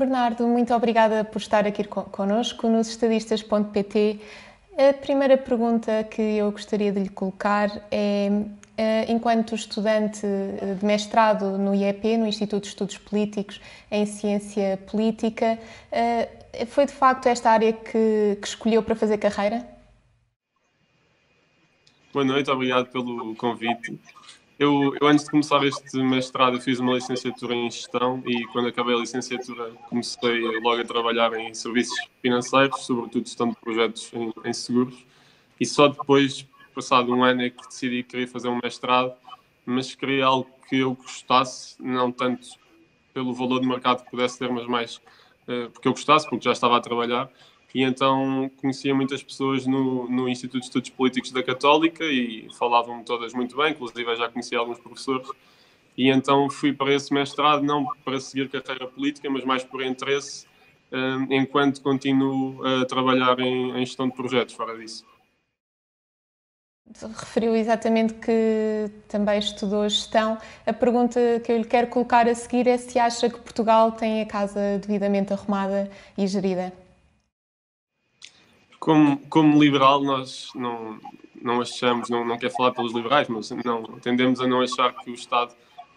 Bernardo, muito obrigada por estar aqui connosco nos estadistas.pt. A primeira pergunta que eu gostaria de lhe colocar é, enquanto estudante de mestrado no IEP, no Instituto de Estudos Políticos, em Ciência Política, foi de facto esta área que escolheu para fazer carreira? Boa noite, obrigado pelo convite. Eu antes de começar este mestrado, eu fiz uma licenciatura em gestão e quando acabei a licenciatura comecei logo a trabalhar em serviços financeiros, sobretudo gestão de projetos em seguros. E só depois, passado um ano, é que decidi que queria fazer um mestrado, mas queria algo que eu gostasse, não tanto pelo valor de mercado que pudesse ter, mas mais porque eu gostasse, porque já estava a trabalhar. E então conhecia muitas pessoas no Instituto de Estudos Políticos da Católica e falavam-me todas muito bem, inclusive eu já conhecia alguns professores. E então fui para esse mestrado, não para seguir carreira política, mas mais por interesse, enquanto continuo a trabalhar em gestão de projetos, fora disso. Referiu exatamente que também estudou gestão. A pergunta que eu lhe quero colocar a seguir é se acha que Portugal tem a casa devidamente arrumada e gerida. Como liberal, nós não achamos, não quero falar pelos liberais, mas não, tendemos a não achar que o Estado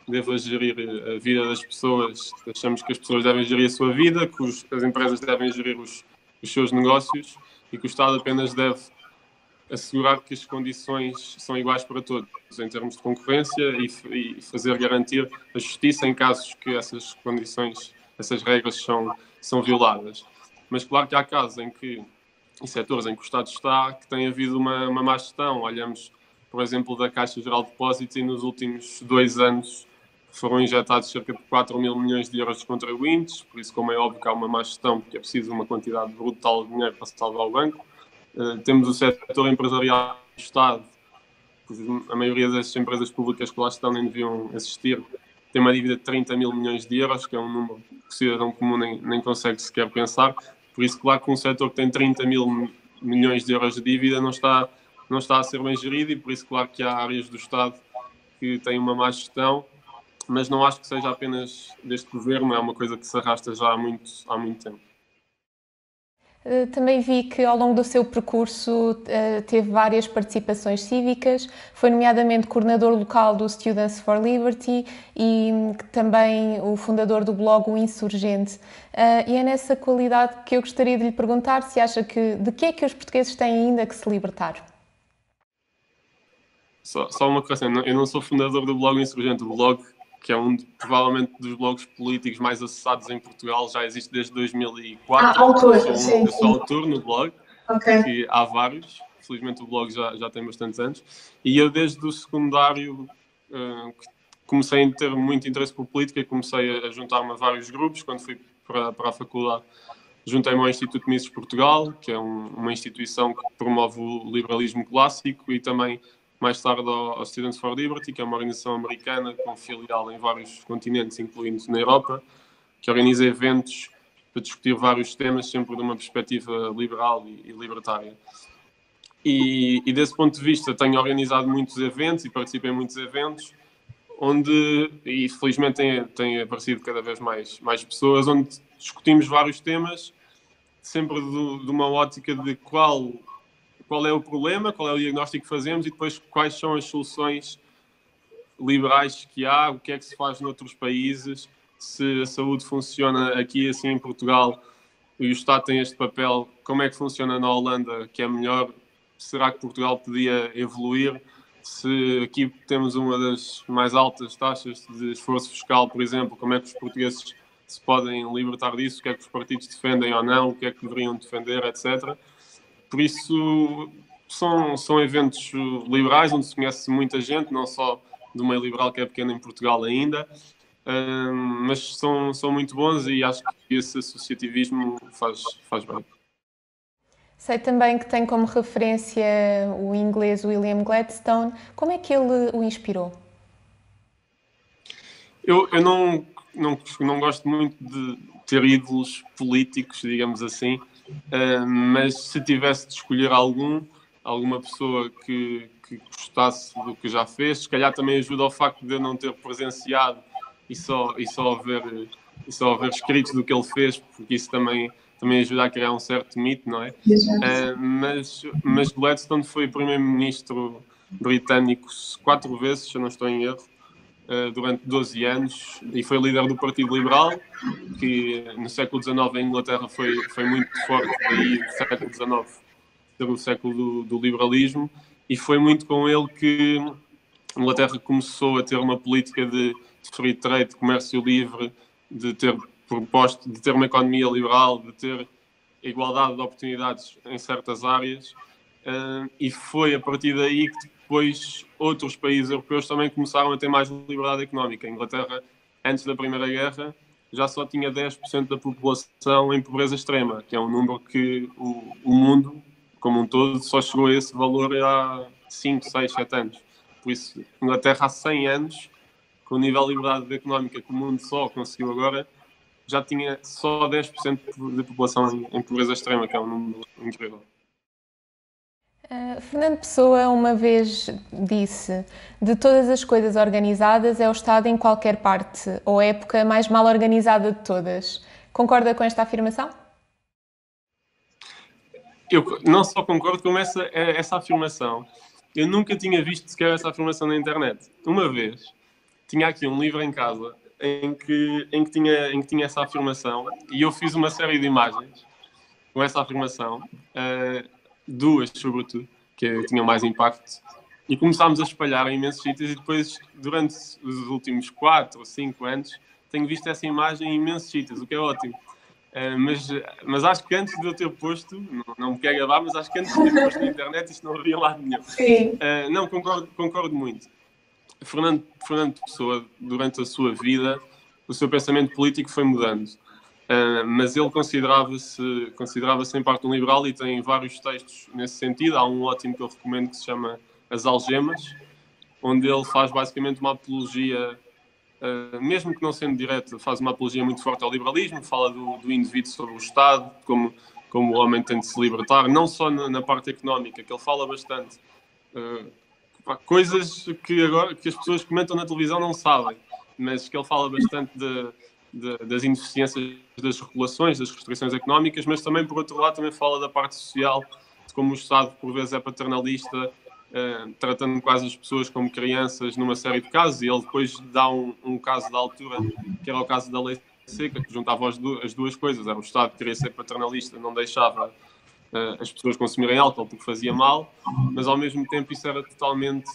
deva gerir a vida das pessoas. Achamos que as pessoas devem gerir a sua vida, que as empresas devem gerir os seus negócios e que o Estado apenas deve assegurar que as condições são iguais para todos, em termos de concorrência e fazer garantir a justiça em casos que essas condições, essas regras são violadas. Mas claro que há casos em setores em que o Estado está, que tem havido uma má gestão. Olhamos, por exemplo, da Caixa Geral de Depósitos e nos últimos 2 anos foram injetados cerca de 4 mil milhões de euros de contribuintes, por isso, como é óbvio que há uma má gestão, porque é preciso uma quantidade brutal de dinheiro para salvar o banco. Temos o setor empresarial do Estado, a maioria das empresas públicas que lá estão nem deviam existir, tem uma dívida de 30 mil milhões de euros, que é um número que o cidadão comum nem consegue sequer pensar. Por isso, claro que um setor que tem 30 mil milhões de euros de dívida não está a ser bem gerido e por isso, claro que há áreas do Estado que têm uma má gestão, mas não acho que seja apenas deste governo, é uma coisa que se arrasta já há muito tempo. Também vi que ao longo do seu percurso teve várias participações cívicas, foi nomeadamente coordenador local do Students for Liberty e também o fundador do blog O Insurgente. E é nessa qualidade que eu gostaria de lhe perguntar se acha de que é que os portugueses têm ainda que se libertar? Só uma coisa, eu não sou fundador do blog O Insurgente, o blog que é provavelmente dos blogs políticos mais acessados em Portugal, já existe desde 2004. Autor, eu sou autor no blog, okay. Que há vários, felizmente o blog já tem bastantes anos, e eu desde o secundário comecei a ter muito interesse por política e comecei a juntar-me a vários grupos. Quando fui para a faculdade, juntei-me ao Instituto Mises Portugal, que é uma instituição que promove o liberalismo clássico, e também mais tarde ao Students for Liberty, que é uma organização americana com filial em vários continentes, incluindo na Europa, que organiza eventos para discutir vários temas, sempre de uma perspectiva liberal e libertária. E desse ponto de vista tenho organizado muitos eventos e participo em muitos eventos, e felizmente tem aparecido cada vez mais pessoas, onde discutimos vários temas, sempre de uma ótica de qual é o problema, qual é o diagnóstico que fazemos e depois quais são as soluções liberais que há, o que é que se faz noutros países, se a saúde funciona aqui assim em Portugal e o Estado tem este papel, como é que funciona na Holanda, que é melhor, será que Portugal podia evoluir, se aqui temos uma das mais altas taxas de esforço fiscal, por exemplo, como é que os portugueses se podem libertar disso, o que é que os partidos defendem ou não, o que é que deveriam defender, etc. Por isso, são eventos liberais, onde se conhece muita gente, não só do meio liberal, que é pequeno em Portugal ainda, mas são muito bons e acho que esse associativismo faz bem. Sei também que tem como referência o inglês William Gladstone. Como é que ele o inspirou? Eu não gosto muito de ter ídolos políticos, digamos assim, mas se tivesse de escolher alguma pessoa que gostasse do que já fez, se calhar também ajuda ao facto de eu não ter presenciado e só ver e só ver escritos do que ele fez, porque isso também ajuda a criar um certo mito, não é? Mas Gladstone foi primeiro-ministro britânico 4 vezes, se eu não estou em erro, durante 12 anos, e foi líder do Partido Liberal, que no século XIX a Inglaterra foi muito forte, daí o século XIX ser o século do liberalismo, e foi muito com ele que a Inglaterra começou a ter uma política de free trade, de comércio livre, de ter uma economia liberal, de ter igualdade de oportunidades em certas áreas, e foi a partir daí que depois outros países europeus também começaram a ter mais liberdade económica. A Inglaterra, antes da Primeira Guerra, já só tinha 10% da população em pobreza extrema, que é um número que o mundo, como um todo, só chegou a esse valor há 5, 6, 7 anos. Por isso, a Inglaterra há 100 anos, com o nível de liberdade económica que o mundo só conseguiu agora, já tinha só 10% da população em pobreza extrema, que é um número incrível. Fernando Pessoa uma vez disse: de todas as coisas organizadas é o Estado em qualquer parte ou época mais mal organizada de todas. Concorda com esta afirmação? Eu não só concordo com essa afirmação. Eu nunca tinha visto sequer essa afirmação na internet. Uma vez, tinha aqui um livro em casa em que tinha essa afirmação, e eu fiz uma série de imagens com essa afirmação, 2 sobretudo, que tinham mais impacto, e começámos a espalhar em imensos sítios, e depois, durante os últimos 4 ou 5 anos, tenho visto essa imagem em imensos sítios, o que é ótimo. Mas acho que antes de eu ter posto, não me quero gravar, mas acho que antes de ter posto na internet isto não havia lado nenhum. Não, concordo muito. Fernando Pessoa, durante a sua vida, o seu pensamento político foi mudando. Mas ele considerava-se em parte um liberal, e tem vários textos nesse sentido. Há um ótimo que eu recomendo que se chama As Algemas, onde ele faz basicamente uma apologia, mesmo que não sendo direto, faz uma apologia muito forte ao liberalismo, fala do indivíduo sobre o Estado, como o homem tem de se libertar, não só na parte económica, que ele fala bastante. Coisas que as pessoas que comentam na televisão não sabem, mas que ele fala bastante das ineficiências das regulações, das restrições económicas, mas também, por outro lado, também fala da parte social, de como o Estado, por vezes, é paternalista, tratando quase as pessoas como crianças numa série de casos, e ele depois dá um caso da altura, que era o caso da lei seca, que juntava as duas coisas. Era o Estado que queria ser paternalista, não deixava as pessoas consumirem álcool porque fazia mal, mas ao mesmo tempo isso era totalmente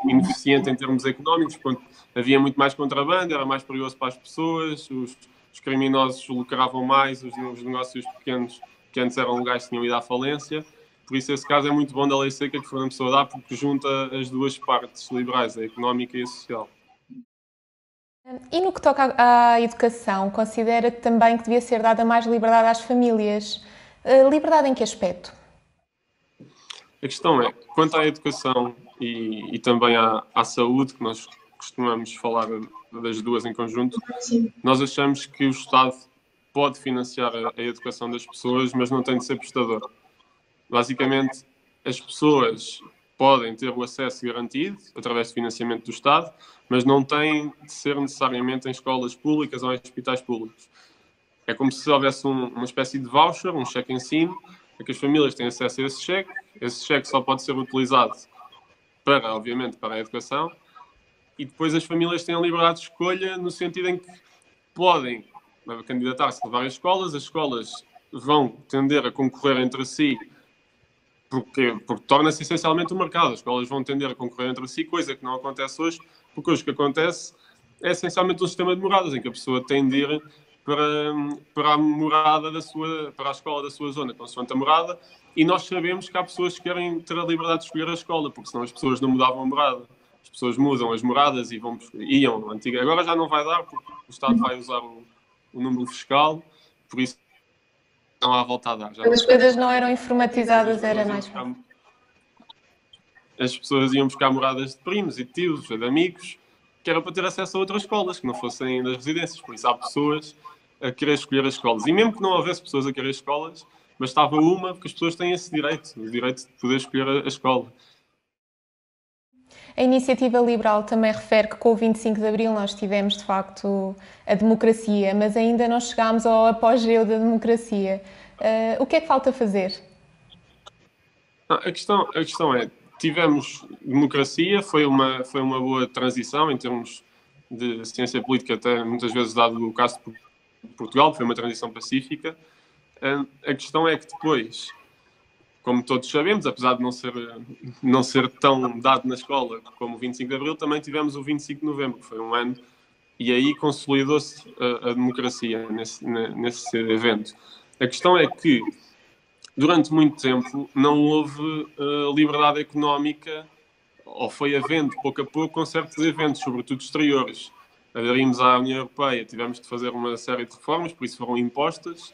ineficiente em termos económicos, porque havia muito mais contrabando, era mais perigoso para as pessoas, os criminosos lucravam mais, os negócios pequenos que antes eram legais tinham ido à falência. Por isso esse caso é muito bom da lei seca que Fernando Pessoa dá, porque junta as duas partes liberais, a económica e a social. E no que toca à educação, considera também que devia ser dada mais liberdade às famílias? Liberdade em que aspecto? A questão é, quanto à educação e também à saúde, que nós costumamos falar das duas em conjunto, nós achamos que o Estado pode financiar a educação das pessoas, mas não tem de ser prestador. Basicamente, as pessoas podem ter o acesso garantido através de financiamento do Estado, mas não têm de ser necessariamente em escolas públicas ou em hospitais públicos. É como se houvesse uma espécie de voucher, um cheque-ensino, a que as famílias têm acesso a esse cheque. Esse cheque só pode ser utilizado obviamente, para a educação, e depois as famílias têm a liberdade de escolha no sentido em que podem candidatar-se a várias escolas, as escolas vão tender a concorrer entre si, porque torna-se essencialmente um mercado. As escolas vão tender a concorrer entre si, coisa que não acontece hoje, porque hoje o que acontece é essencialmente um sistema de moradas, em que a pessoa tem de ir para a morada para a escola da sua zona, consoante a morada, e nós sabemos que há pessoas que querem ter a liberdade de escolher a escola, porque senão as pessoas não mudavam a morada. As pessoas mudam as moradas e iam antiga. Agora já não vai dar, porque o Estado vai usar o número fiscal, por isso não há volta a dar. As coisas não eram informatizadas, era mais fácil. As pessoas iam buscar moradas de primos e de tios, de amigos, que era para ter acesso a outras escolas, que não fossem das residências. Por isso há pessoas a querer escolher as escolas. E mesmo que não houvesse pessoas a querer escolas, bastava uma, porque as pessoas têm esse direito, o direito de poder escolher a escola. A Iniciativa Liberal também refere que com o 25 de Abril nós tivemos, de facto, a democracia, mas ainda não chegámos ao apogeu da democracia. O que é que falta fazer? A questão é, tivemos democracia, foi uma boa transição em termos de ciência política, até muitas vezes dado o caso de Portugal, foi uma transição pacífica. A questão é que depois, como todos sabemos, apesar de não ser tão dado na escola como o 25 de Abril, também tivemos o 25 de Novembro, que foi um ano, e aí consolidou-se a democracia nesse evento. A questão é que, durante muito tempo, não houve liberdade económica, ou foi havendo, pouco a pouco, com certos eventos, sobretudo exteriores. Aderimos à União Europeia, tivemos de fazer uma série de reformas, por isso foram impostas.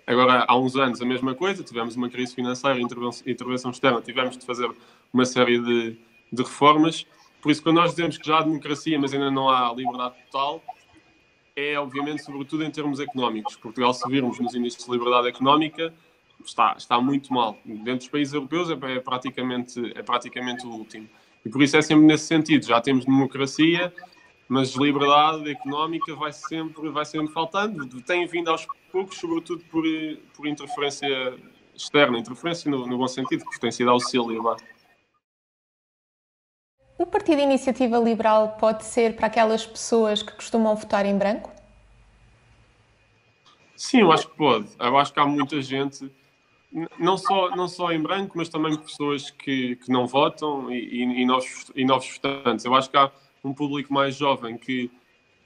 Agora, há uns anos, a mesma coisa, tivemos uma crise financeira, intervenção externa, tivemos de fazer uma série de reformas. Por isso, quando nós dizemos que já há democracia, mas ainda não há liberdade total, é, obviamente, sobretudo em termos económicos. Portugal, se virmos nos índices de liberdade económica, está muito mal. Dentro dos países europeus é praticamente o último. E por isso é sempre nesse sentido. Já temos democracia, mas liberdade económica vai sempre faltando. Tem vindo aos poucos, sobretudo por interferência externa, interferência no bom sentido, que tem sido auxílio lá. O Partido Iniciativa Liberal pode ser para aquelas pessoas que costumam votar em branco? Sim, eu acho que pode. Eu acho que há muita gente, não só em branco, mas também pessoas que não votam e novos votantes. Eu acho que há um público mais jovem que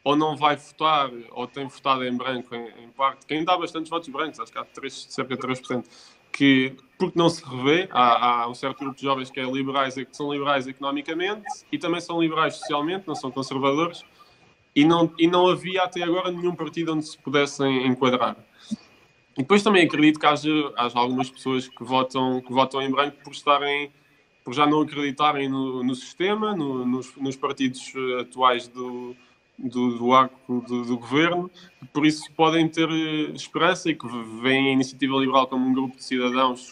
ou não vai votar ou tem votado em branco em parte, que ainda há bastantes votos brancos, acho que há cerca de 3%, que, porque não se revê, há um certo grupo de jovens que são liberais economicamente e também são liberais socialmente, não são conservadores, e não havia até agora nenhum partido onde se pudessem enquadrar. E depois também acredito que haja algumas pessoas que votam em branco por já não acreditarem no sistema, nos partidos atuais do arco do governo, por isso podem ter esperança e que veem a Iniciativa Liberal como um grupo de cidadãos,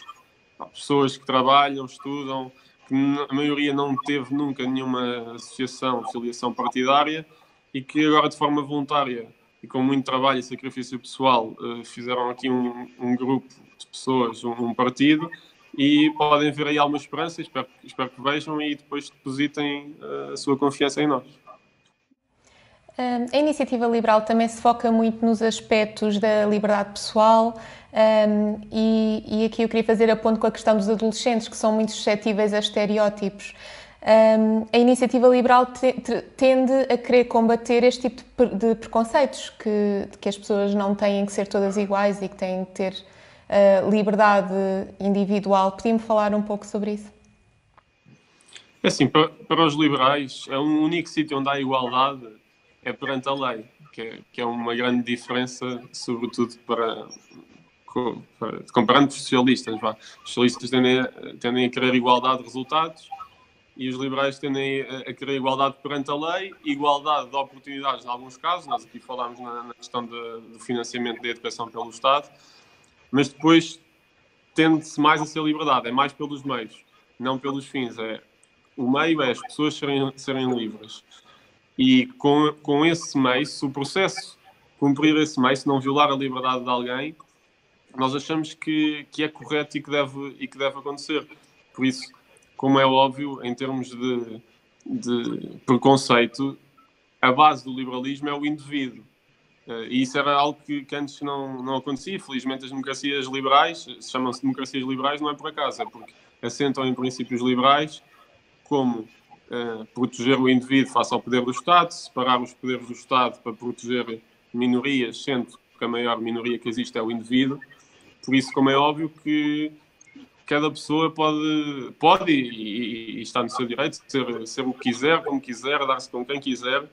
pessoas que trabalham, estudam, que a maioria não teve nunca nenhuma associação, filiação partidária e que agora de forma voluntária e com muito trabalho e sacrifício pessoal fizeram aqui um grupo de pessoas, um partido, e podem ver aí alguma esperança, espero que vejam e depois depositem a sua confiança em nós. A Iniciativa Liberal também se foca muito nos aspectos da liberdade pessoal e aqui eu queria fazer a ponto com a questão dos adolescentes, que são muito suscetíveis a estereótipos. A Iniciativa Liberal tende a querer combater este tipo de preconceitos, que as pessoas não têm que ser todas iguais e que têm que ter liberdade individual. Podia-me falar um pouco sobre isso? É assim, para os liberais, é o único sítio onde há igualdade é perante a lei, que é uma grande diferença, sobretudo comparando com os socialistas. Os socialistas tendem a querer igualdade de resultados e os liberais tendem a querer igualdade perante a lei, igualdade de oportunidades em alguns casos. Nós aqui falámos na questão do financiamento da educação pelo Estado, mas depois tende-se mais a ser liberdade, é mais pelos meios, não pelos fins. O meio é as pessoas serem livres. E com esse meio, se o processo cumprir esse meio, se não violar a liberdade de alguém, nós achamos que é correto e que deve acontecer. Por isso, como é óbvio, em termos de preconceito, a base do liberalismo é o indivíduo. E isso era algo que antes não acontecia. Felizmente, as democracias liberais, chamam-se democracias liberais, não é por acaso, é porque assentam em princípios liberais, como proteger o indivíduo face ao poder do Estado, separar os poderes do Estado para proteger minorias, sendo que a maior minoria que existe é o indivíduo. Por isso, como é óbvio que cada pessoa pode e está no seu direito de ser o que quiser, como quiser, dar-se com quem quiser,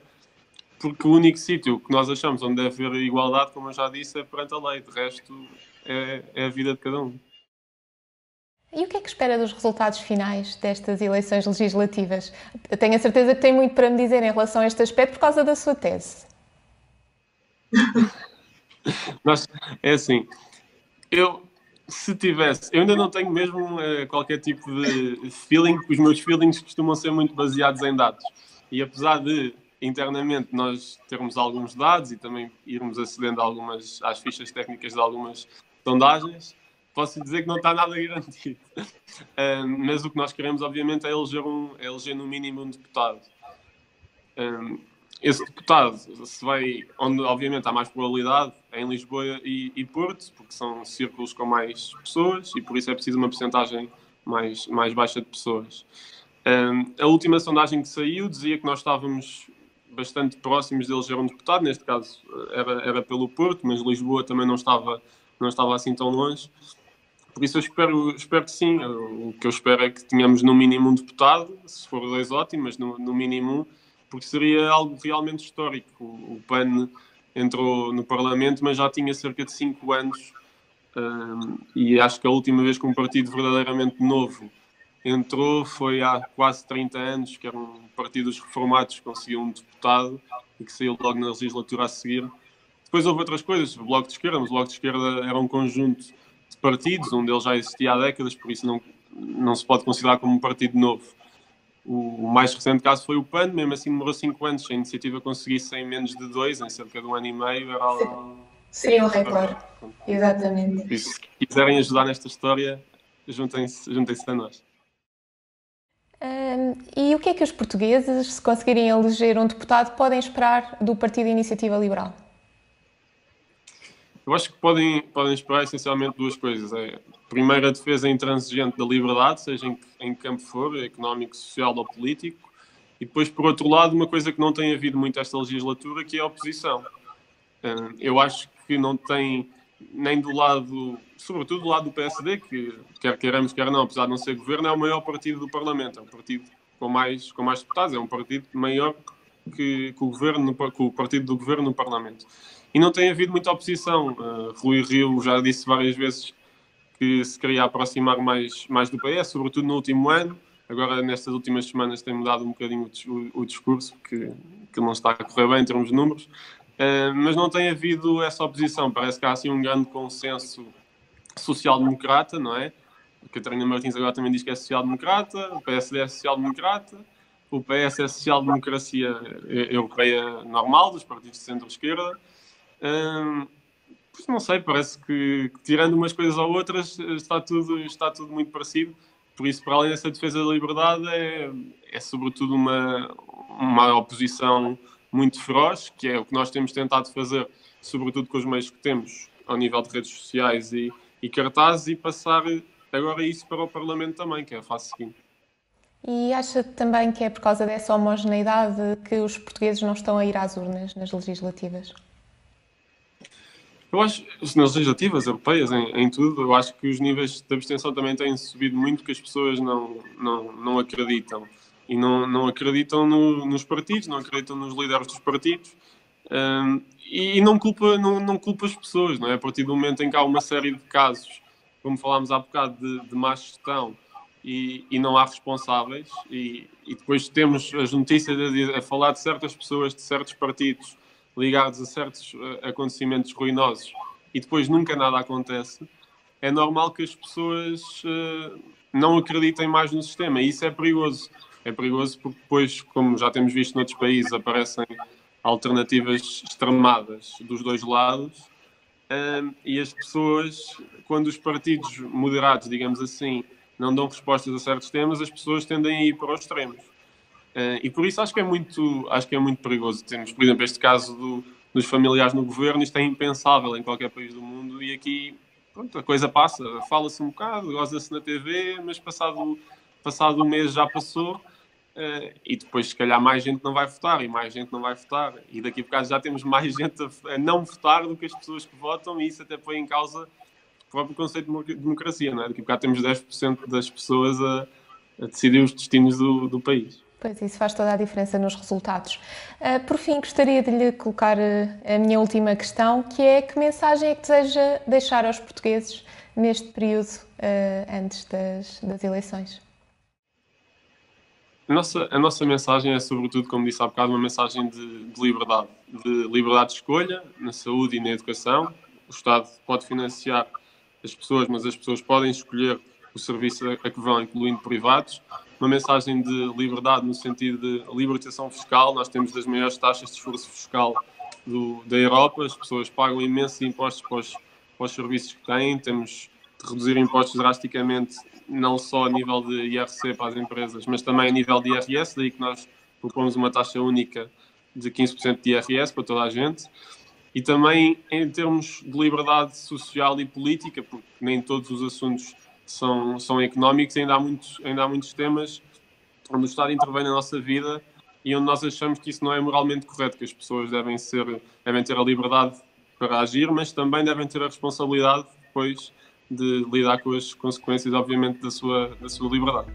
porque o único sítio que nós achamos onde deve haver igualdade, como eu já disse, é perante a lei. De resto, é a vida de cada um. E o que é que espera dos resultados finais destas eleições legislativas? Eu tenho a certeza que tem muito para me dizer em relação a este aspecto por causa da sua tese. Mas, é assim, eu Se tivesse, eu ainda não tenho mesmo qualquer tipo de feeling, porque os meus feelings costumam ser muito baseados em dados. E apesar de internamente nós termos alguns dados e também irmos acedendo às fichas técnicas de algumas sondagens, posso dizer que não está nada garantido. Mas o que nós queremos, obviamente, é eleger no mínimo um deputado. Esse deputado, onde obviamente há mais probabilidade, é em Lisboa e Porto, porque são círculos com mais pessoas e por isso é preciso uma percentagem mais baixa de pessoas. A última sondagem que saiu dizia que nós estávamos bastante próximos de eleger um deputado, neste caso era pelo Porto, mas Lisboa também não estava assim tão longe. Por isso eu espero que sim. O que eu espero é que tenhamos no mínimo um deputado, se for dois ótimo, mas no mínimo um, porque seria algo realmente histórico. O PAN entrou no Parlamento, mas já tinha cerca de 5 anos, e acho que a última vez que um partido verdadeiramente novo entrou foi há quase 30 anos, que era um partido dos reformados, que conseguiu um deputado e que saiu logo na legislatura a seguir. Depois houve outras coisas, o Bloco de Esquerda, mas o Bloco de Esquerda era um conjunto de partidos, um deles já existia há décadas, por isso não se pode considerar como um partido novo. O mais recente caso foi o PAN, mesmo assim demorou 5 anos. Se a iniciativa conseguisse em menos de 2, em cerca de 1 ano e meio, era algo... Seria um recorde, exatamente. E se quiserem ajudar nesta história, juntem-se a nós. E o que é que os portugueses, se conseguirem eleger um deputado, podem esperar do Partido Iniciativa Liberal? Eu acho que podem esperar essencialmente duas coisas. Primeiro, a defesa intransigente da liberdade, seja em que campo for, económico, social ou político. E depois, por outro lado, uma coisa que não tem havido muito esta legislatura, que é a oposição. Eu acho que não tem, nem do lado, sobretudo do lado do PSD, que quer queiramos, quer não, apesar de não ser governo, é o maior partido do Parlamento. É um partido com mais deputados, é um partido maior que o partido do governo no Parlamento. E não tem havido muita oposição. Rui Rio já disse várias vezes que se queria aproximar mais do PS, sobretudo no último ano. Agora, nestas últimas semanas, tem mudado um bocadinho o discurso, que não está a correr bem em termos de números. Mas não tem havido essa oposição. Parece que há assim um grande consenso social-democrata, não é? A Catarina Martins agora também diz que é social-democrata, o PSD é social-democrata, o PS é social-democracia europeia normal, dos partidos de centro-esquerda. Não sei, parece que tirando umas coisas ou outras está tudo muito parecido. Por isso, para além dessa defesa da liberdade, é sobretudo uma oposição muito feroz, que é o que nós temos tentado fazer, sobretudo com os meios que temos ao nível de redes sociais e cartazes, e passar agora isso para o Parlamento também, que é a fase seguinte. E acha também que é por causa dessa homogeneidade que os portugueses não estão a ir às urnas nas legislativas? Eu acho, nas legislativas europeias, em tudo, eu acho que os níveis de abstenção também têm subido muito, que as pessoas não acreditam. E não acreditam nos partidos, não acreditam nos líderes dos partidos. E não culpa as pessoas, não é? A partir do momento em que há uma série de casos, como falámos há bocado, de má gestão e não há responsáveis, e depois temos as notícias a falar de certas pessoas, de certos partidos, ligados a certos acontecimentos ruinosos, e depois nunca nada acontece, é normal que as pessoas não acreditem mais no sistema, e isso é perigoso. É perigoso porque depois, como já temos visto noutros países, aparecem alternativas extremadas dos dois lados, e as pessoas, quando os partidos moderados, digamos assim, não dão respostas a certos temas, as pessoas tendem a ir para os extremos. E por isso acho que é muito perigoso. Temos, por exemplo, este caso dos familiares no governo. Isto é impensável em qualquer país do mundo, e aqui pronto, a coisa passa, fala-se um bocado, goza-se na TV, mas passado um mês já passou, e depois se calhar mais gente não vai votar, e mais gente não vai votar, e daqui a bocado já temos mais gente a não votar do que as pessoas que votam, e isso até põe em causa o próprio conceito de democracia, não é? Daqui a bocado temos 10% das pessoas a decidir os destinos do país. Pois, isso faz toda a diferença nos resultados. Por fim, gostaria de lhe colocar a minha última questão, que é: que mensagem é que deseja deixar aos portugueses neste período antes das eleições? A nossa mensagem é, sobretudo, como disse há bocado, uma mensagem de liberdade de escolha na saúde e na educação. O Estado pode financiar as pessoas, mas as pessoas podem escolher o serviço a que vão, incluindo privados. Uma mensagem de liberdade no sentido de libertação fiscal. Nós temos das maiores taxas de esforço fiscal da Europa, as pessoas pagam imensos impostos para os serviços que têm, temos de reduzir impostos drasticamente, não só a nível de IRC para as empresas, mas também a nível de IRS, daí que nós propomos uma taxa única de 15% de IRS para toda a gente. E também em termos de liberdade social e política, porque nem todos os assuntos são económicos, ainda há muitos temas onde o Estado intervém na nossa vida e onde nós achamos que isso não é moralmente correto, que as pessoas devem ter a liberdade para agir, mas também devem ter a responsabilidade depois de lidar com as consequências, obviamente, da sua liberdade.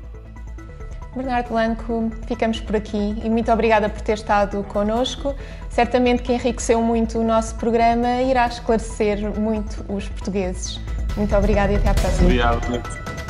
Bernardo Blanco, ficamos por aqui e muito obrigada por ter estado connosco. Certamente que enriqueceu muito o nosso programa e irá esclarecer muito os portugueses. Muito obrigada e até à próxima. Obrigado.